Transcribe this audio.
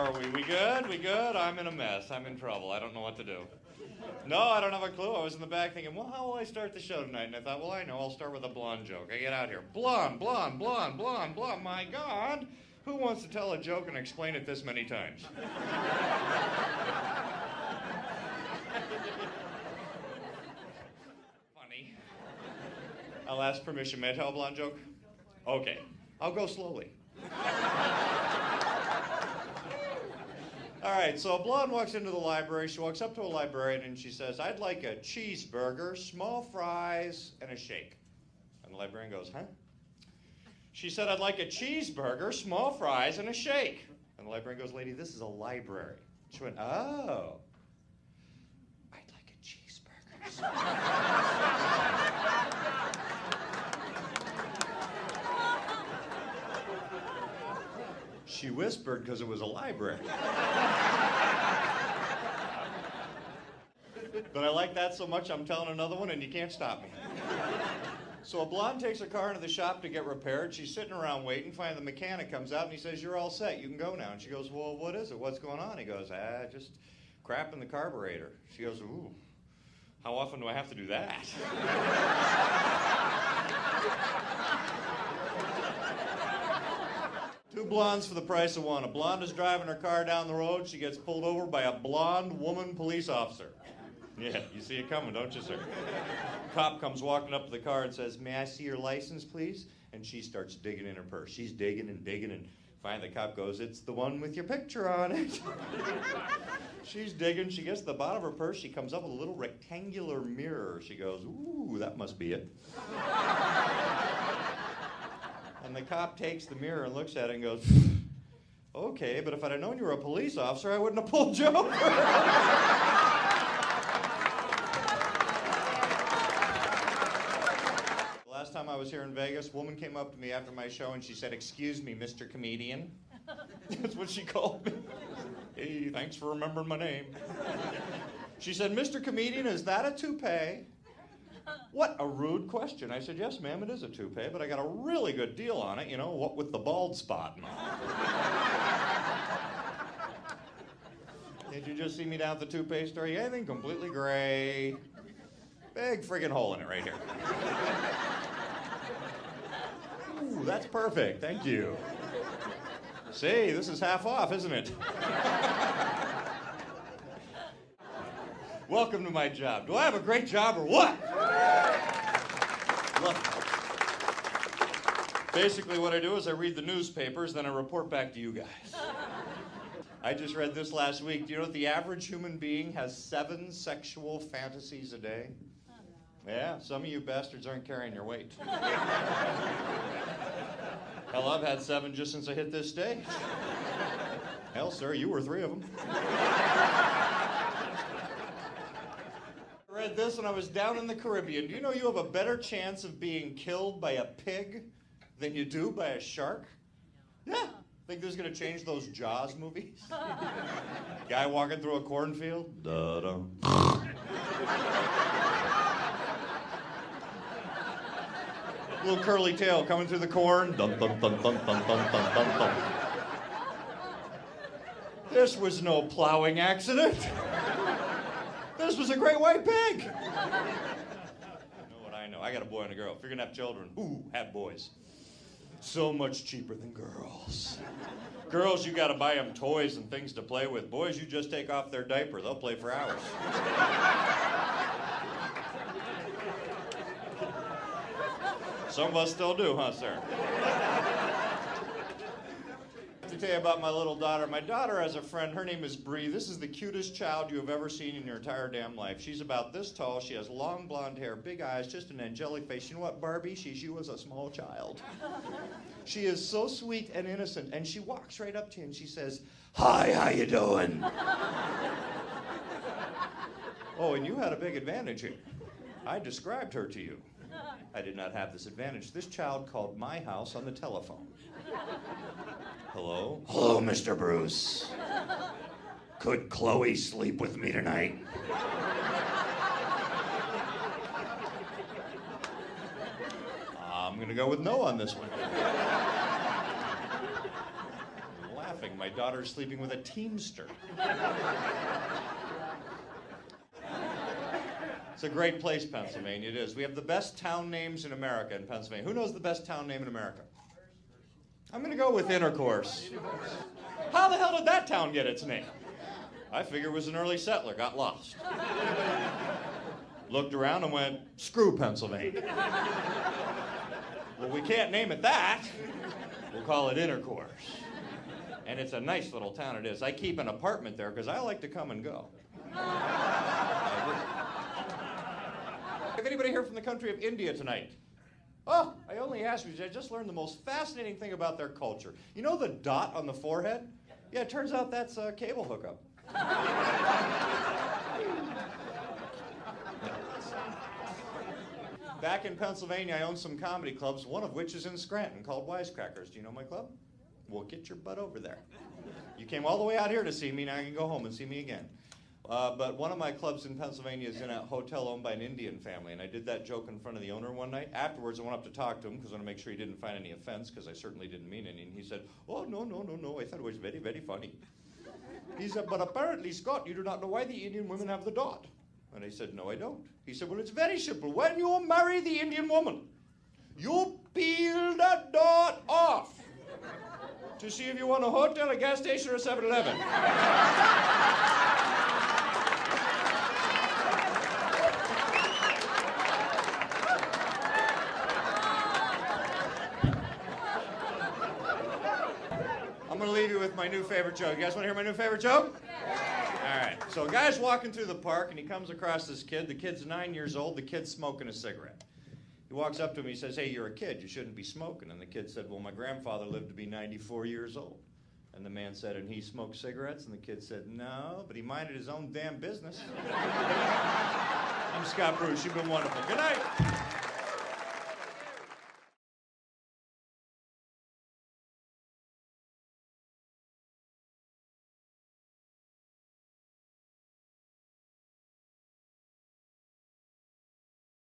are we? We good? We good? I'm in a mess. I'm in trouble. I don't know what to do. No, I don't have a clue. I was in the back thinking, well, how will I start the show tonight? And I thought, well, I know. I'll start with a blonde joke. I get out here. Blonde, blonde, blonde, blonde, blonde. My God. Who wants to tell a joke and explain it this many times? Funny. I'll ask permission. May I tell a blonde joke? Okay. I'll go slowly. All right, so a blonde walks into the library. She walks up to a librarian and she says, I'd like a cheeseburger, small fries, and a shake. And the librarian goes, huh? She said, I'd like a cheeseburger, small fries, and a shake. And the librarian goes, lady, this is a library. She went, oh. I'd like a cheeseburger. She whispered because it was a library. But I like that so much, I'm telling another one, and you can't stop me. So a blonde takes her car into the shop to get repaired. She's sitting around waiting. Finally, the mechanic comes out, and he says, you're all set. You can go now. And she goes, well, what is it? What's going on? He goes, just crap in the carburetor. She goes, ooh, how often do I have to do that? Two blondes for the price of one. A blonde is driving her car down the road. She gets pulled over by a blonde woman police officer. Yeah, you see it coming, don't you, sir? Cop comes walking up to the car and says, may I see your license, please? And she starts digging in her purse. She's digging, and finally the cop goes, it's the one with your picture on it. She's digging. She gets to the bottom of her purse. She comes up with a little rectangular mirror. She goes, ooh, that must be it. And the cop takes the mirror and looks at it and goes, okay, but if I'd have known you were a police officer, I wouldn't have pulled you over. Last time I was here in Vegas, a woman came up to me after my show and she said, excuse me, Mr. Comedian. That's what she called me. Hey, thanks for remembering my name. She said, Mr. Comedian, is that a toupee? What a rude question. I said, yes, ma'am, it is a toupee, but I got a really good deal on it, you know, what with the bald spot and all. Did you just see me down at the toupee store? Anything completely gray. Big friggin' hole in it right here. Ooh, that's perfect. Thank you. See, this is half off, isn't it? Welcome to my job. Do I have a great job or what? Look. Basically what I do is I read the newspapers, then I report back to you guys. I just read this last week. Do you know that the average human being has 7 sexual fantasies a day? Yeah, some of you bastards aren't carrying your weight. Hell, I've had 7 just since I hit this stage. Hell, sir, you were 3 of them. I read this when I was down in the Caribbean. Do you know you have a better chance of being killed by a pig than you do by a shark? Yeah. Think this is going to change those Jaws movies? Guy walking through a cornfield? Da-da. Little curly tail coming through the corn. Dun, dun, dun, dun, dun, dun, dun, dun, dun. This was no plowing accident. This was a great white pig. You know what I know? I got a boy and a girl. If you're going to have children, have boys. So much cheaper than girls. Girls, you got to buy them toys and things to play with. Boys, you just take off their diaper. They'll play for hours. Some of us still do, huh, sir? To tell you about my little daughter. My daughter has a friend. Her name is Bree. This is the cutest child you have ever seen in your entire damn life. She's about this tall. She has long blonde hair, big eyes, just an angelic face. You know what, Barbie? She's you as a small child. She is so sweet and innocent, and she walks right up to you and she says, hi, how you doing? Oh, and you had a big advantage here. I described her to you. I did not have this advantage. This child called my house on the telephone. Hello? Hello, Mr. Bruce. Could Chloe sleep with me tonight? I'm gonna go with no on this one. laughing. My daughter's sleeping with a teamster. It's a great place, Pennsylvania. It is. We have the best town names in America in Pennsylvania. Who knows the best town name in America? I'm going to go with Intercourse. How the hell did that town get its name? I figure it was an early settler, got lost. Looked around and went, screw Pennsylvania. Well, we can't name it that. We'll call it Intercourse. And it's a nice little town it is. I keep an apartment there because I like to come and go. Have anybody here from the country of India tonight? Oh, I only asked because I just learned the most fascinating thing about their culture. You know the dot on the forehead? Yeah, it turns out that's a cable hookup. Back in Pennsylvania, I own some comedy clubs, one of which is in Scranton called Wisecrackers. Do you know my club? Well, get your butt over there. You came all the way out here to see me, now you can go home and see me again. But one of my clubs in Pennsylvania is in a hotel owned by an Indian family, and I did that joke in front of the owner one night. Afterwards, I went up to talk to him because I want to make sure he didn't find any offense, because I certainly didn't mean any. And he said, oh, no, I thought it was very, very funny. He said, but apparently, Scott, you do not know why the Indian women have the dot. And I said, no, I don't. He said, well, it's very simple. When you marry the Indian woman, you peel that dot off to see if you want a hotel, a gas station, or a 7-Eleven. I'm going to leave you with my new favorite joke. You guys want to hear my new favorite joke? All right. So a guy's walking through the park, and he comes across this kid. The kid's 9 years old. The kid's smoking a cigarette. He walks up to him. He says, hey, you're a kid. You shouldn't be smoking. And the kid said, well, my grandfather lived to be 94 years old. And the man said, and he smoked cigarettes? And the kid said, no, but he minded his own damn business. I'm Scott Bruce. You've been wonderful. Good night.